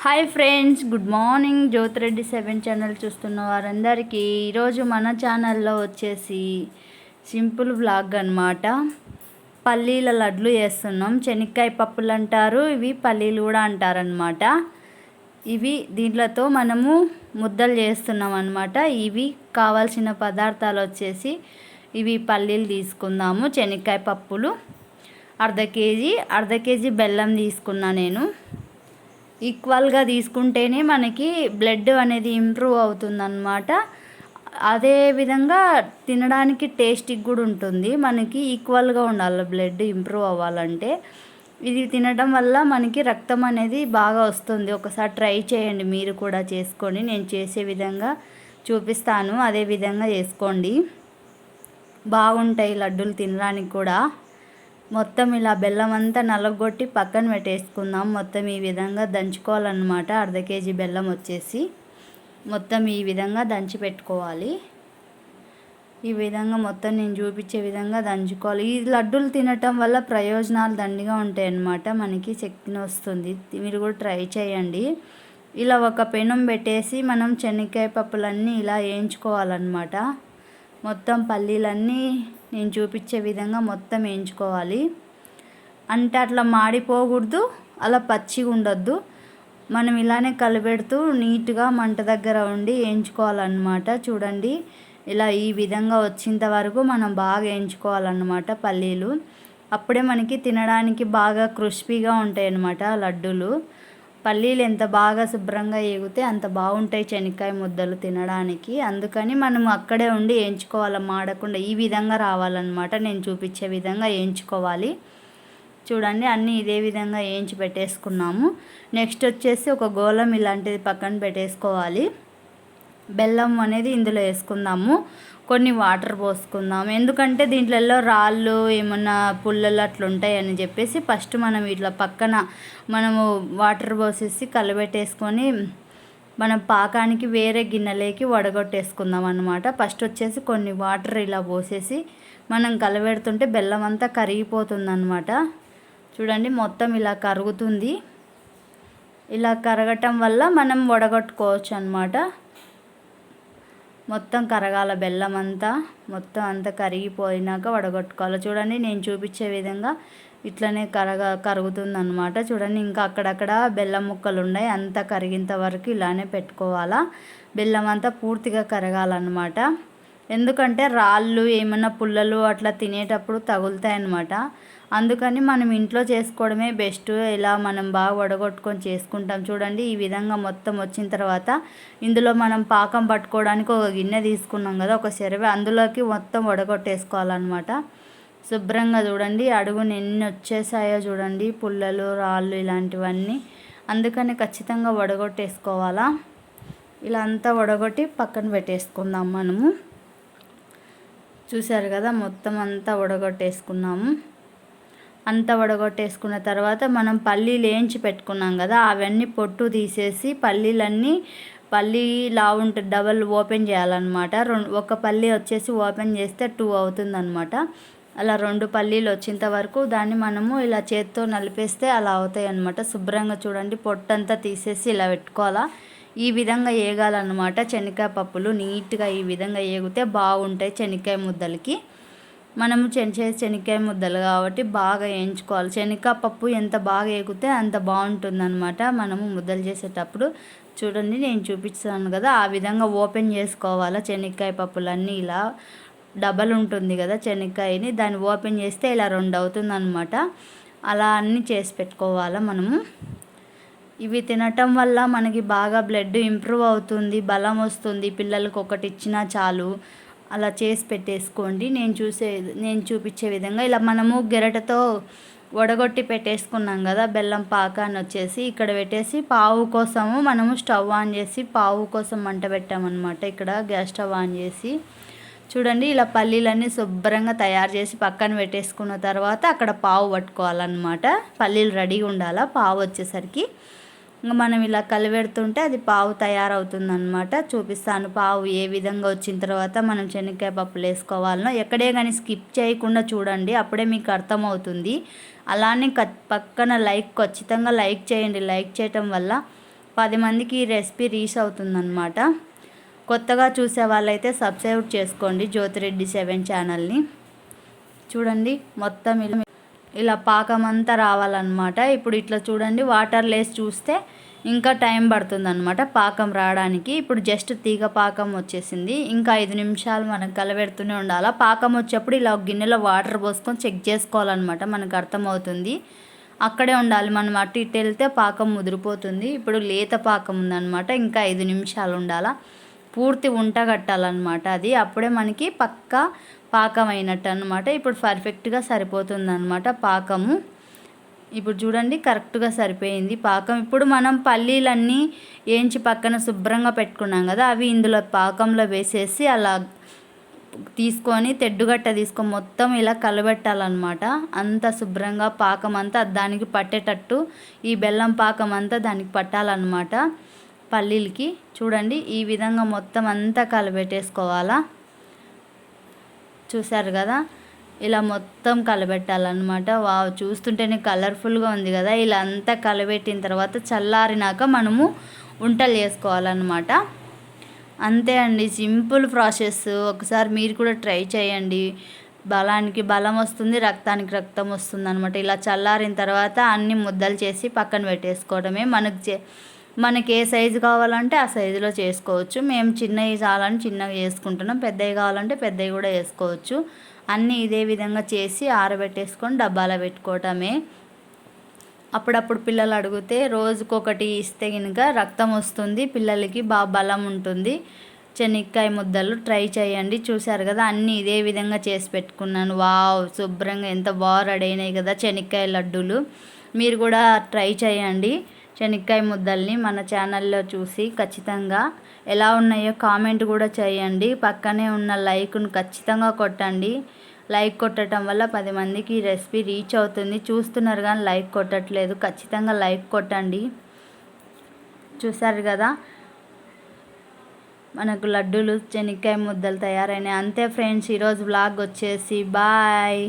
Hi friends, good morning. Jyothi Reddy 7 channel చూస్తున్న వారందరికీ ఈరోజు మన ఛానల్లో వచ్చేసి సింపుల్ వ్లాగ్ అన్నమాట. పల్లీల లడ్లు చేస్తున్నాం. శనక్కాయ పప్పులు అంటారు, ఇవి పల్లీలు కూడా అంటారనమాట. ఇవి దీంట్లతో మనము ముద్దలు చేస్తున్నాం అన్నమాట. ఇవి కావాల్సిన పదార్థాలు వచ్చేసి ఇవి పల్లీలు తీసుకుందాము, శనక్కాయ పప్పులు అర్ధ కేజీ బెల్లం తీసుకున్నా నేను. ఈక్వల్గా తీసుకుంటేనే మనకి బ్లడ్ అనేది ఇంప్రూవ్ అవుతుందన్నమాట. అదేవిధంగా తినడానికి టేస్టీ కూడా ఉంటుంది. మనకి ఈక్వల్గా ఉండాలి బ్లడ్ ఇంప్రూవ్ అవ్వాలంటే. ఇది తినడం వల్ల మనకి రక్తం అనేది బాగా వస్తుంది. ఒకసారి ట్రై చేయండి, మీరు కూడా చేసుకొని. నేను చేసే విధంగా చూపిస్తాను, అదే విధంగా చేసుకోండి. బాగుంటాయి లడ్డూలు తినడానికి కూడా. మొత్తం ఇలా బెల్లం అంతా నలగొట్టి పక్కన పెట్టేసుకుందాం. మొత్తం ఈ విధంగా దంచుకోవాలన్నమాట. అర్ధ కేజీ బెల్లం వచ్చేసి మొత్తం ఈ విధంగా దంచి పెట్టుకోవాలి. ఈ విధంగా మొత్తం నేను చూపించే విధంగా దంచుకోవాలి. ఈ లడ్డూలు తినటం వల్ల ప్రయోజనాలు దండిగా ఉంటాయి అన్నమాట. మనకి శక్తిని వస్తుంది. మీరు కూడా ట్రై చేయండి. ఇలా ఒక పెనం పెట్టేసి మనం శనక్కాయ పప్పులన్నీ ఇలా వేయించుకోవాలన్నమాట. మొత్తం పల్లీలన్నీ నేను చూపించే విధంగా మొత్తం వేయించుకోవాలి. అంటే అట్లా మాడిపోకూడదు, అలా పచ్చిగా ఉండొద్దు. మనం ఇలానే కలిపెడుతూ నీట్గా మంట దగ్గర ఉండి వేయించుకోవాలన్నమాట. చూడండి, ఇలా ఈ విధంగా వచ్చేంత వరకు మనం బాగా వేయించుకోవాలన్నమాట పల్లీలు. అప్పుడే మనకి తినడానికి బాగా క్రిస్పీగా ఉంటాయి అన్నమాట లడ్డూలు. పల్లీలు ఎంత బాగా శుభ్రంగా ఏగితే అంత బాగుంటాయి శనక్కాయ ముద్దలు తినడానికి. అందుకని మనం అక్కడే ఉండి వేయించుకోవాలి, మాడకుండా ఈ విధంగా రావాలన్నమాట. నేను చూపించే విధంగా వేయించుకోవాలి. చూడండి, అన్నీ ఇదే విధంగా వేయించి పెట్టేసుకున్నాము. నెక్స్ట్ వచ్చేసి ఒక గోళం ఇలాంటిది పక్కన పెట్టేసుకోవాలి. బెల్లం అనేది ఇందులో వేసుకుందాము. కొన్ని వాటర్ పోసుకుందాం, ఎందుకంటే దీంట్లో రాళ్ళు ఏమన్నా పుల్లలు అట్లా ఉంటాయని చెప్పేసి ఫస్ట్ మనం ఇట్లా పక్కన మనము వాటర్ పోసేసి కలబెట్టేసుకొని మనం పాకానికి వేరే గిన్నెలోకి వడగొట్టేసుకుందాం అన్నమాట. ఫస్ట్ వచ్చేసి కొన్ని వాటర్ ఇలా పోసేసి మనం కలబెడుతుంటే బెల్లం అంతా కరిగిపోతుంది అన్నమాట. చూడండి, మొత్తం ఇలా కరుగుతుంది. ఇలా కరగటం వల్ల మనం వడగొట్టుకోవచ్చు అన్నమాట. మొత్తం కరగాల బెల్లం అంతా, మొత్తం అంతా కరిగిపోయినాక వడగొట్టుకోవాలి. చూడండి, నేను చూపించే విధంగా ఇట్లనే కరుగుతుంది అన్నమాట. చూడండి, ఇంకా అక్కడక్కడ బెల్లం ముక్కలు ఉన్నాయి, అంతా కరిగేంత వరకు ఇలానే పెట్టుకోవాలా. బెల్లం అంతా పూర్తిగా కరగాలన్నమాట. ఎందుకంటే రాళ్ళు ఏమన్నా పుల్లలు అట్లా తినేటప్పుడు తగులుతాయి అన్నమాట. అందుకని మనం ఇంట్లో చేసుకోవడమే బెస్ట్. ఇలా మనం బాగా వడగొట్టుకొని చేసుకుంటాం. చూడండి, ఈ విధంగా మొత్తం వచ్చిన తర్వాత ఇందులో మనం పాకం పట్టుకోవడానికి ఒక గిన్నె తీసుకున్నాం కదా, ఒక చెరవ, అందులోకి మొత్తం వడగొట్టేసుకోవాలన్నమాట. శుభ్రంగా చూడండి, అడుగున ఎన్ని వచ్చేసాయో చూడండి, పుల్లలు రాళ్ళు ఇలాంటివన్నీ. అందుకని ఖచ్చితంగా వడగొట్టేసుకోవాలా. ఇలా అంతా వడగొట్టి పక్కన పెట్టేసుకుందాం మనము. చూసారు కదా, మొత్తం అంతా వడగొట్టేసుకున్నాము. అంతా వడగొట్టేసుకున్న తర్వాత మనం పల్లీలు వేయించి పెట్టుకున్నాం కదా, అవన్నీ పొట్టు తీసేసి పల్లీ లావు ఉంటుంది, డబల్ ఓపెన్ చేయాలన్నమాట. ఒక పల్లీ వచ్చేసి ఓపెన్ చేస్తే 2 అవుతుందన్నమాట. అలా 2 పల్లీలు వచ్చేంత వరకు దాన్ని మనము ఇలా చేత్తో నలిపేస్తే అలా అవుతాయి అన్నమాట. శుభ్రంగా చూడండి, పొట్టంతా తీసేసి ఇలా పెట్టుకోవాలా. ఈ విధంగా వేగాలన్నమాట శనక్కాయ పప్పులు. నీట్గా ఈ విధంగా వేగితే బాగుంటాయి శనక్కాయ ముద్దలకి. మనము శనక్కాయ ముద్దలు కాబట్టి బాగా వేయించుకోవాలి. శనక్కాయ పప్పు ఎంత బాగా వేగితే అంత బాగుంటుందన్నమాట మనము ముద్దలు చేసేటప్పుడు. చూడండి, నేను చూపిస్తాను కదా, ఆ విధంగా ఓపెన్ చేసుకోవాలా శనక్కాయ పప్పులన్నీ. ఇలా డబల్ ఉంటుంది కదా శనక్కాయని, దాన్ని ఓపెన్ చేస్తే ఇలా 2 అవుతుందన్నమాట. అలా అన్నీ చేసి పెట్టుకోవాలా మనము. ఇవి తినటం వల్ల మనకి బాగా బ్లడ్ ఇంప్రూవ్ అవుతుంది, బలం వస్తుంది. పిల్లలకు ఒకటి ఇచ్చినా చాలు. అలా చేసి పెట్టేసుకోండి. నేను చూపించే విధంగా ఇలా మనము గెరటతో వడగొట్టి పెట్టేసుకున్నాం కదా బెల్లం పాకాన్ని వచ్చేసి ఇక్కడ పెట్టేసి పావు కోసము మనము స్టవ్ ఆన్ చేసి పావు కోసం మంట పెట్టామన్నమాట. ఇక్కడ గ్యాస్ స్టవ్ ఆన్ చేసి చూడండి, ఇలా పల్లీలన్నీ శుభ్రంగా తయారు చేసి పక్కన పెట్టేసుకున్న తర్వాత అక్కడ పావు పట్టుకోవాలన్నమాట. పల్లీలు రెడీగా ఉండాలా. పావు వచ్చేసరికి ఇంకా మనం ఇలా కలిపెడుతుంటే అది పావు తయారవుతుందన్నమాట. చూపిస్తాను పావు ఏ విధంగా వచ్చిన తర్వాత మనం శనక్కాయ పప్పులు వేసుకోవాలనో. ఎక్కడే కానీ స్కిప్ చేయకుండా చూడండి, అప్పుడే మీకు అర్థమవుతుంది. అలానే పక్కన ఖచ్చితంగా లైక్ చేయండి. లైక్ చేయటం వల్ల 10 మందికి ఈ రెసిపీ రీచ్ అవుతుందన్నమాట. కొత్తగా చూసే వాళ్ళైతే సబ్స్క్రైబ్ చేసుకోండి జ్యోతిరెడ్డి 7 ఛానల్ని. చూడండి మొత్తం ఇలా పాకం అంతా రావాలన్నమాట. ఇప్పుడు ఇట్లా చూడండి వాటర్ లేసి చూస్తే ఇంకా టైం పడుతుందన్నమాట పాకం రావడానికి. ఇప్పుడు జస్ట్ తీగ పాకం వచ్చేసింది. ఇంకా 5 నిమిషాలు మనం కలబెడుతూనే ఉండాలి. పాకం వచ్చేప్పుడు ఇలా గిన్నెలో వాటర్ పోసుకొని చెక్ చేసుకోవాలన్నమాట, మనకు అర్థమవుతుంది. అక్కడే ఉండాలి, మనం అటు ఇటు వెళ్తే పాకం ముదిరిపోతుంది. ఇప్పుడు లేత పాకం ఉందన్నమాట, ఇంకా 5 నిమిషాలు ఉండాలా. పూర్తి ఉంటగట్టాలన్నమాట అది, అప్పుడే మనకి పక్కా పాకం అయినట్టు అనమాట. ఇప్పుడు పర్ఫెక్ట్గా సరిపోతుందన్నమాట పాకము. ఇప్పుడు చూడండి కరెక్ట్గా సరిపోయింది పాకం. ఇప్పుడు మనం పల్లీలన్నీ వేయించి పక్కన శుభ్రంగా పెట్టుకున్నాం కదా, అవి ఇందులో పాకంలో వేసేసి అలా తీసుకొని తెడ్డుగట్ట తీసుకొని మొత్తం ఇలా కలబెట్టాలన్నమాట. అంత శుభ్రంగా పాకం అంతా దానికి పట్టేటట్టు ఈ బెల్లం పాకం అంతా దానికి పట్టాలన్నమాట పల్లీలకి. చూడండి ఈ విధంగా మొత్తం అంతా కలబెట్టేసుకోవాలా. చూసారు కదా, ఇలా మొత్తం కలబెట్టాలన్నమాట. వావ్, చూస్తుంటేనే కలర్ఫుల్గా ఉంది కదా. ఇలా అంతా కలబెట్టిన తర్వాత చల్లారినాక మనము వంటలు చేసుకోవాలన్నమాట. అంతే అండి, సింపుల్ ప్రాసెస్. ఒకసారి మీరు కూడా ట్రై చేయండి. బలానికి బలం వస్తుంది, రక్తానికి రక్తం వస్తుంది అనమాట. ఇలా చల్లారిన తర్వాత అన్ని ముద్దలు చేసి పక్కన పెట్టేసుకోవడమే. మనకి ఏ సైజు కావాలంటే ఆ సైజులో చేసుకోవచ్చు. మేము చిన్నవి చాలని చిన్నగా చేసుకుంటున్నాం, పెద్దవి కావాలంటే పెద్దవి కూడా వేసుకోవచ్చు. అన్నీ ఇదే విధంగా చేసి ఆరబెట్టేసుకొని డబ్బాలో పెట్టుకోవటమే. అప్పుడప్పుడు పిల్లలు అడిగితే రోజుకొకటి ఇస్తే కనుక రక్తం వస్తుంది, పిల్లలకి బాగా బలం ఉంటుంది. శనక్కాయ ముద్దలు ట్రై చేయండి. చూశారు కదా అన్నీ ఇదే విధంగా చేసి పెట్టుకున్నాను. వావ్, శుభ్రంగా ఎంత బాగా రెడీ అయినాయి కదా శనక్కాయ లడ్డూలు. మీరు కూడా ట్రై చేయండి శనక్కాయ ముద్దల్ని మన ఛానల్లో చూసి. ఖచ్చితంగా ఎలా ఉన్నాయో కామెంట్ కూడా చేయండి. పక్కనే ఉన్న లైక్ను ఖచ్చితంగా కొట్టండి. లైక్ కొట్టడం వల్ల 10 మందికి ఈ రెసిపీ రీచ్ అవుతుంది. చూస్తున్నారు కానీ లైక్ కొట్టట్లేదు, ఖచ్చితంగా లైక్ కొట్టండి. చూసారు కదా మనకు లడ్డూలు శనక్కాయ ముద్దలు తయారైనాయి. అంతే ఫ్రెండ్స్, ఈరోజు వ్లాగ్ వచ్చేసి బాయ్.